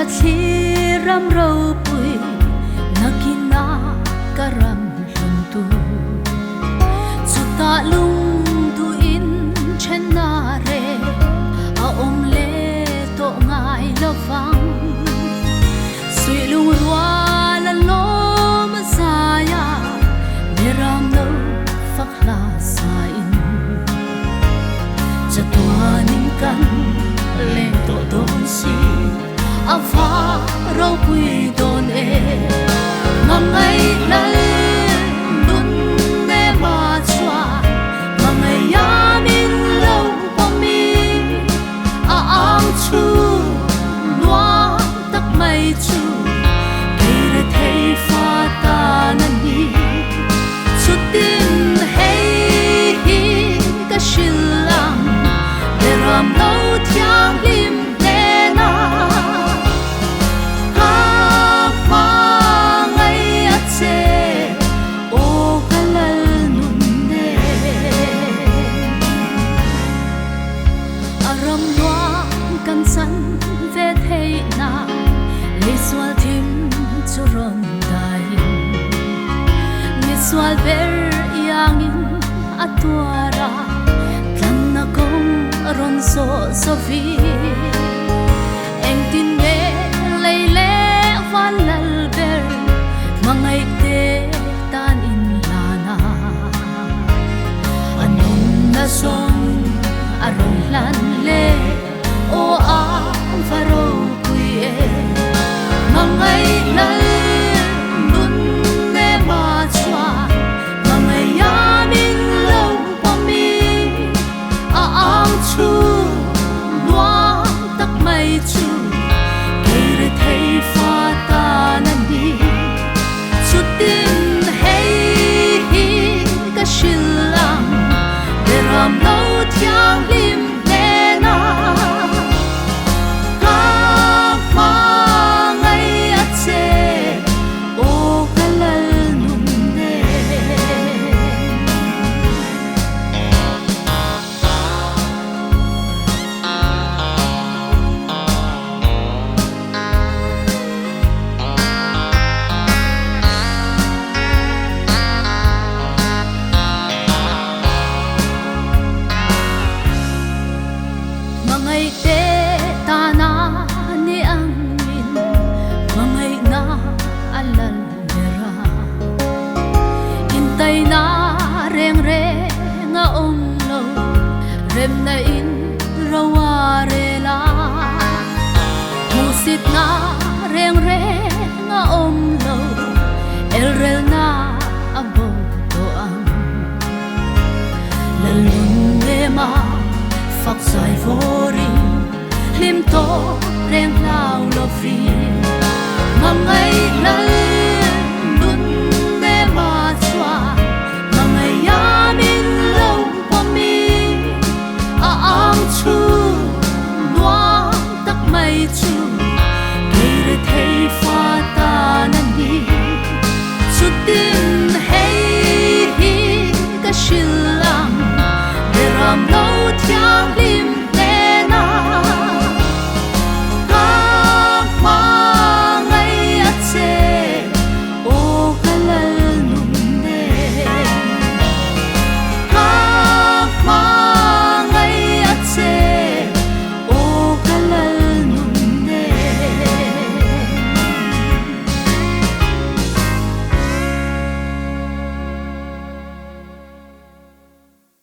thi ram râu bụi nakina karam luntu chu ta lung tu in chen na re a om le to ngai lo vang sui lung rua la lo ma sa ya ne ram no phak la sa in cha tua ning kan le to don si ava rau pui don e mangai nal dun me ma chua mangai ya min lo pa mi a ang chu noa tak mai chu ke re thei fa ta nan ni chu tin hei hi ka shilang de ram lo thiang lim Swal ver yangin atwara tlan na kong ron so vi eng tin me leile van lal ber mangai te tan in lana anong na song arong lan le o a faro kui e mangai lal mangai te ta na ni ang min mangai na alal lera intay na reng re nga om lo rem na in raware la musit na reng re nga om lo el rel na abo to ang lalun ma phak sai vori lim to reng lao lo fi mangai la